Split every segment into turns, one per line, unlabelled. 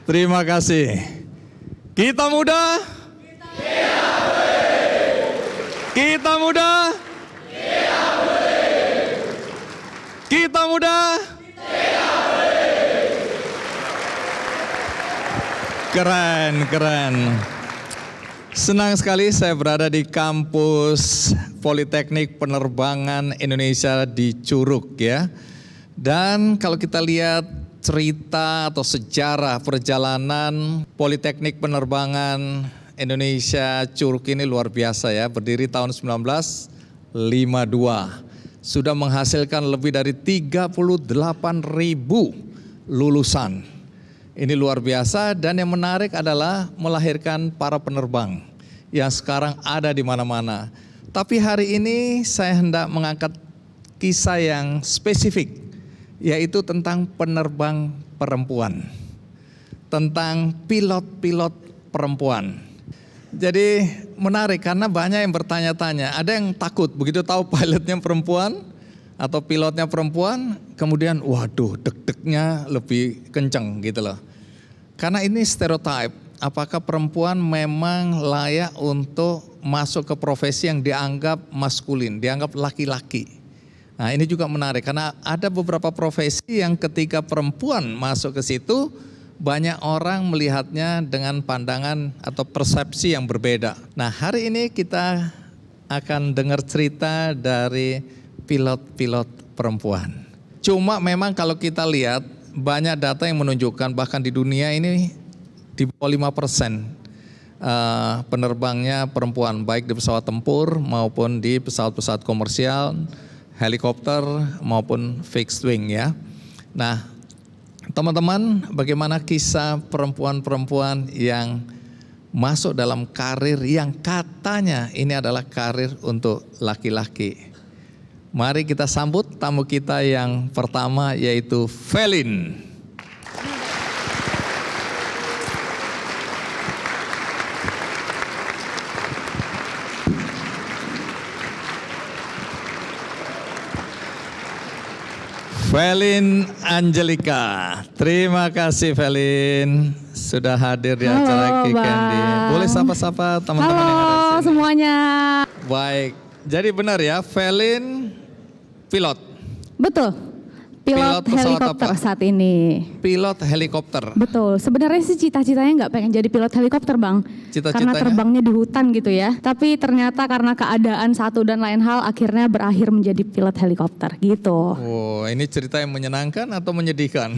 Terima kasih. Kita muda. Kita muda. Kita muda. Keren, keren. Senang sekali saya berada di kampus Politeknik Penerbangan Indonesia di Curug ya. Dan kalau kita lihat cerita atau sejarah perjalanan Politeknik Penerbangan Indonesia Curug ini luar biasa ya. Berdiri tahun 1952. Sudah menghasilkan lebih dari 38.000 lulusan. Ini luar biasa dan yang menarik adalah melahirkan para penerbang yang sekarang ada di mana-mana. Tapi hari ini saya hendak mengangkat kisah yang spesifik, yaitu tentang penerbang perempuan, tentang pilot-pilot perempuan. Jadi menarik karena banyak yang bertanya-tanya, ada yang takut begitu tahu pilotnya perempuan atau pilotnya perempuan, kemudian waduh deg-degnya lebih kenceng gitu loh. Karena ini stereotip, apakah perempuan memang layak untuk masuk ke profesi yang dianggap maskulin, dianggap laki-laki. Nah ini juga menarik karena ada beberapa profesi yang ketika perempuan masuk ke situ, banyak orang melihatnya dengan pandangan atau persepsi yang berbeda. Nah hari ini kita akan dengar cerita dari pilot-pilot perempuan. Cuma memang kalau kita lihat banyak data yang menunjukkan bahkan di dunia ini di bawah 5% penerbangnya perempuan, baik di pesawat tempur maupun di pesawat-pesawat komersial, helikopter maupun fixed wing ya. Nah teman-teman, bagaimana kisah perempuan-perempuan yang masuk dalam karir yang katanya ini adalah karir untuk laki-laki. Mari kita sambut tamu kita yang pertama yaitu Velin. Velin Angelika. Terima kasih Velin sudah hadir di acara Kikendi. Boleh sapa-sapa teman-teman yang ada di sini.
Halo semuanya.
Baik. Jadi benar ya, Velin pilot.
Betul. Pilot
pesawat
helikopter
apa?
saat ini.
Pilot helikopter.
Betul. Sebenarnya sih cita-citanya nggak pengen jadi pilot helikopter, Bang.
Cita-citanya?
Karena terbangnya di hutan gitu ya. Tapi ternyata karena keadaan satu dan lain hal akhirnya berakhir menjadi pilot helikopter gitu.
Oh, ini cerita yang menyenangkan atau menyedihkan?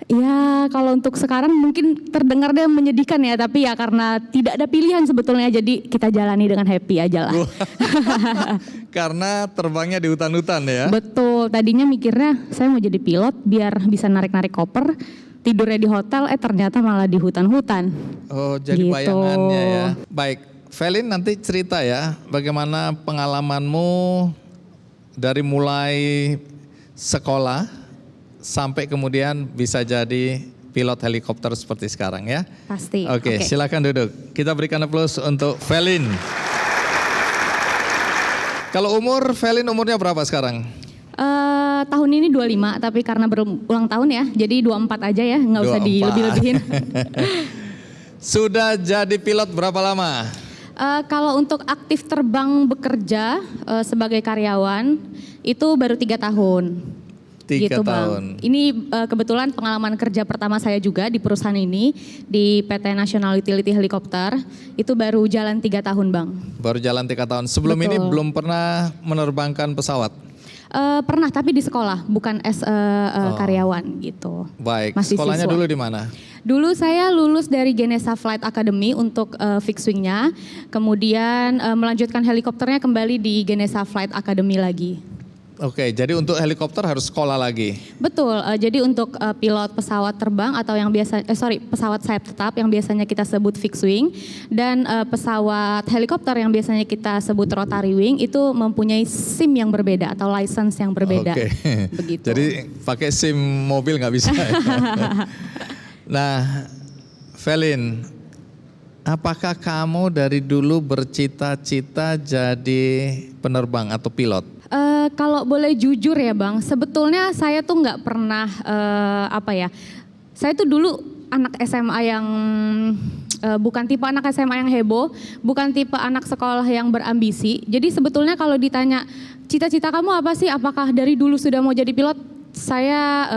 Ya kalau untuk sekarang mungkin terdengar dia menyedihkan ya. Tapi ya karena tidak ada pilihan sebetulnya. Jadi kita jalani dengan happy aja lah.
Karena terbangnya di hutan-hutan ya?
Betul. Tadinya mikirnya saya mau jadi pilot biar bisa narik-narik koper. Tidurnya di hotel, ternyata malah di hutan-hutan.
Oh, jadi
gitu.
Bayangannya ya. Baik, Velin nanti cerita ya, bagaimana pengalamanmu dari mulai sekolah sampai kemudian bisa jadi pilot helikopter seperti sekarang ya.
Pasti.
Oke, silakan duduk. Kita berikan aplaus untuk Velin. Kalau umur, Velin umurnya berapa sekarang?
Tahun ini 25, tapi karena berulang tahun ya, jadi 24 aja ya, nggak usah
24.
dilebih-lebihin.
Sudah jadi pilot berapa lama?
Kalau untuk aktif terbang bekerja sebagai karyawan, itu baru 3 tahun.
3
gitu,
tahun.
Bang. Ini kebetulan pengalaman kerja pertama saya juga di perusahaan ini, di PT National Utility Helicopter, itu baru jalan 3 tahun Bang.
Baru jalan 3 tahun, sebelum
Betul.
ini belum pernah menerbangkan pesawat?
Pernah, tapi di sekolah, bukan as karyawan gitu.
Baik,
masih
sekolahnya
siswa.
dulu di mana?
Dulu saya lulus dari Genesa Flight Academy untuk fixed wing-nya, kemudian melanjutkan helikopternya kembali di Genesa Flight Academy lagi.
Oke, jadi untuk helikopter harus sekolah lagi.
Betul, jadi untuk pilot pesawat terbang atau yang pesawat sayap tetap yang biasanya kita sebut fixed wing, dan pesawat helikopter yang biasanya kita sebut rotary wing itu mempunyai SIM yang berbeda atau license yang berbeda.
Oke.
Begitu.
Jadi pakai SIM mobil nggak bisa. Nah, Velin, apakah kamu dari dulu bercita-cita jadi penerbang atau pilot?
Kalau boleh jujur ya Bang, sebetulnya saya tuh nggak pernah saya tuh dulu anak SMA yang bukan tipe anak SMA yang heboh, bukan tipe anak sekolah yang berambisi. Jadi sebetulnya kalau ditanya cita-cita kamu apa sih? Apakah dari dulu sudah mau jadi pilot? Saya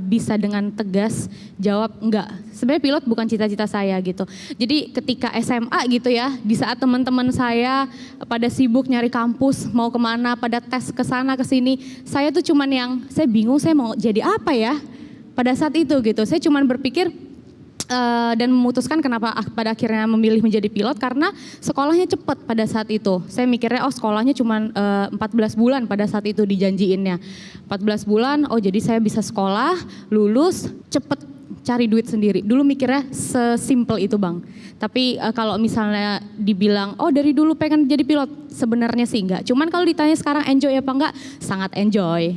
bisa dengan tegas jawab enggak. Sebenarnya pilot bukan cita-cita saya gitu. Jadi ketika SMA gitu ya, di saat teman-teman saya pada sibuk nyari kampus, mau kemana, pada tes ke sana ke sini, saya tuh cuman yang saya bingung saya mau jadi apa ya pada saat itu gitu. Saya cuman berpikir dan memutuskan kenapa pada akhirnya memilih menjadi pilot karena sekolahnya cepat pada saat itu. Saya mikirnya sekolahnya cuma 14 bulan pada saat itu dijanjiinnya. 14 bulan, jadi saya bisa sekolah, lulus, cepet cari duit sendiri. Dulu mikirnya sesimpel itu Bang. Tapi kalau misalnya dibilang, dari dulu pengen jadi pilot, sebenarnya sih enggak. Cuman kalau ditanya sekarang enjoy apa enggak, sangat enjoy.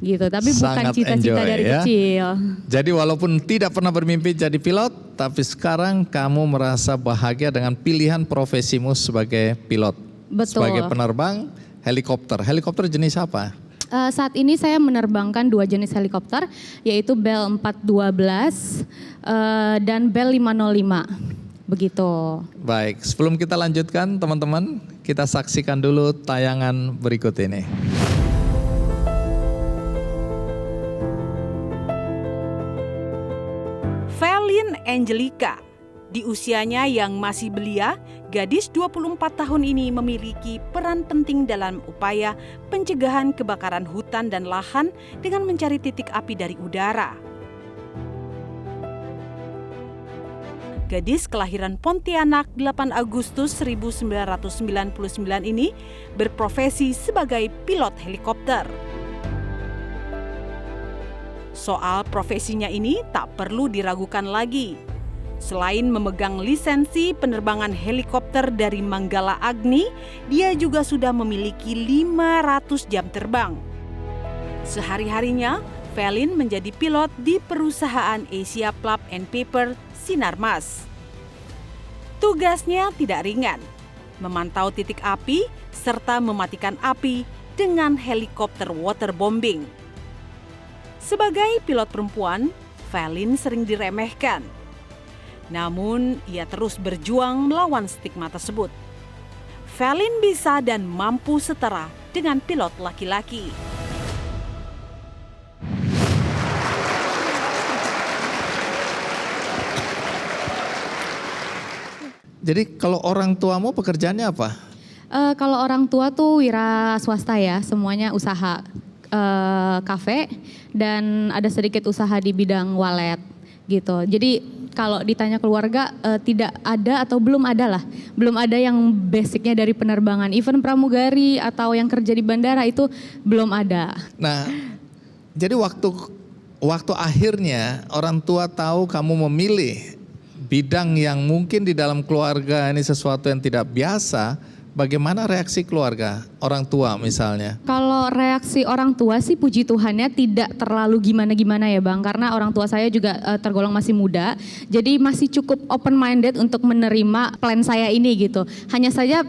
Gitu, tapi bukan cita-cita dari kecil.
Jadi walaupun tidak pernah bermimpi jadi pilot, tapi sekarang kamu merasa bahagia dengan pilihan profesimu sebagai pilot.
Betul.
Sebagai penerbang helikopter. Helikopter jenis apa?
Saat ini saya menerbangkan 2 jenis helikopter, yaitu Bell 412 dan Bell 505. Begitu.
Baik, sebelum kita lanjutkan teman-teman, kita saksikan dulu tayangan berikut ini.
Felin Angelica, di usianya yang masih belia, gadis 24 tahun ini memiliki peran penting dalam upaya pencegahan kebakaran hutan dan lahan dengan mencari titik api dari udara. Gadis kelahiran Pontianak 8 Agustus 1999 ini berprofesi sebagai pilot helikopter. Soal profesinya ini tak perlu diragukan lagi. Selain memegang lisensi penerbangan helikopter dari Manggala Agni, dia juga sudah memiliki 500 jam terbang. Sehari-harinya, Felin menjadi pilot di perusahaan Asia Pulp and Paper Sinarmas. Tugasnya tidak ringan, memantau titik api serta mematikan api dengan helikopter waterbombing. Sebagai pilot perempuan, Felin sering diremehkan. Namun, ia terus berjuang melawan stigma tersebut. Felin bisa dan mampu setara dengan pilot laki-laki.
Jadi kalau orang tuamu pekerjaannya apa?
Kalau orang tua tuh wira swasta ya, semuanya usaha. Kafe dan ada sedikit usaha di bidang walet gitu. Jadi kalau ditanya keluarga tidak ada atau belum ada lah. Belum ada yang basicnya dari penerbangan. Even pramugari atau yang kerja di bandara itu belum ada.
Nah, jadi waktu akhirnya orang tua tahu kamu memilih bidang yang mungkin di dalam keluarga ini sesuatu yang tidak biasa, bagaimana reaksi keluarga, orang tua misalnya?
Kalau reaksi orang tua sih puji Tuhannya tidak terlalu gimana-gimana ya Bang. Karena orang tua saya juga tergolong masih muda. Jadi masih cukup open minded untuk menerima plan saya ini gitu. Hanya saja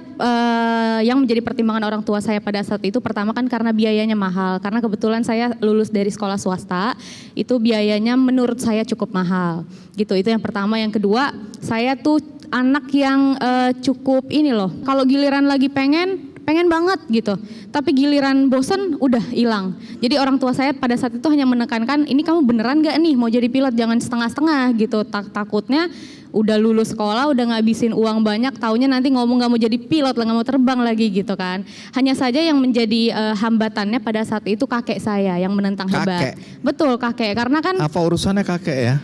yang menjadi pertimbangan orang tua saya pada saat itu pertama kan karena biayanya mahal. Karena kebetulan saya lulus dari sekolah swasta, itu biayanya menurut saya cukup mahal. Gitu, itu yang pertama. Yang kedua, saya tuh anak yang cukup ini loh, kalau giliran lagi pengen banget gitu, tapi giliran bosen udah hilang. Jadi orang tua saya pada saat itu hanya menekankan, ini kamu beneran gak nih mau jadi pilot, jangan setengah-setengah gitu. Takutnya udah lulus sekolah, udah ngabisin uang banyak, taunya nanti ngomong gak mau jadi pilot lah, gak mau terbang lagi gitu kan. Hanya saja yang menjadi hambatannya pada saat itu kakek saya yang menentang hebat. Betul, kakek, karena kan.
Apa urusannya kakek ya?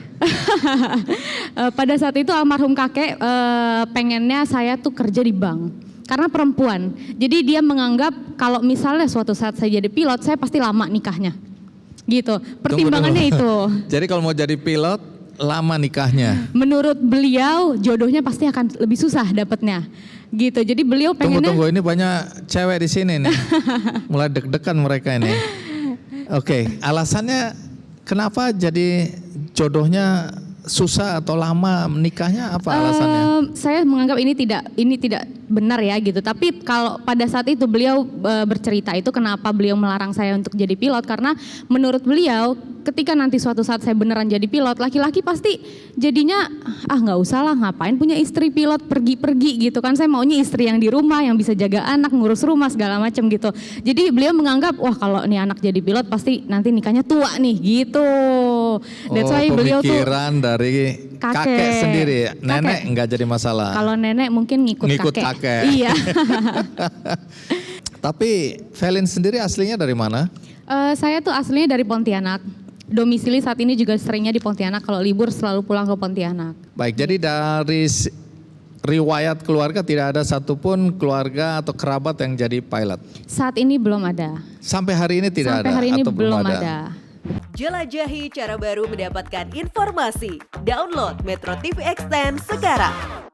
Pada saat itu almarhum kakek pengennya saya tuh kerja di bank. Karena perempuan, jadi dia menganggap kalau misalnya suatu saat saya jadi pilot, saya pasti lama nikahnya. Gitu, pertimbangannya itu.
Jadi kalau mau jadi pilot, lama nikahnya?
Menurut beliau, jodohnya pasti akan lebih susah dapatnya. Gitu, jadi beliau pengennya.
Tunggu, ini banyak cewek di sini nih. Mulai deg-degan mereka ini. Oke, alasannya kenapa jadi jodohnya susah atau lama menikahnya, apa alasannya?
Saya menganggap ini tidak benar ya gitu. Tapi kalau pada saat itu beliau bercerita itu kenapa beliau melarang saya untuk jadi pilot, karena menurut beliau ketika nanti suatu saat saya beneran jadi pilot, laki-laki pasti jadinya nggak usah lah, ngapain punya istri pilot pergi-pergi gitu kan, saya maunya istri yang di rumah yang bisa jaga anak, ngurus rumah segala macam gitu. Jadi beliau menganggap wah kalau nih anak jadi pilot pasti nanti nikahnya tua nih gitu. That's why beliau tuh
pemikiran dari kakek sendiri, nenek nggak jadi masalah.
Kalau nenek mungkin ngikut
kakek.
Iya.
Tapi Velin sendiri aslinya dari mana?
Saya tuh aslinya dari Pontianak. Domisili saat ini juga seringnya di Pontianak. Kalau libur selalu pulang ke Pontianak.
Baik, jadi dari riwayat keluarga tidak ada satupun keluarga atau kerabat yang jadi pilot?
Saat ini belum ada.
Sampai hari ini tidak ada?
Sampai hari ini
atau
belum ada.
Jelajahi cara baru mendapatkan informasi. Download Metro TV Extend sekarang.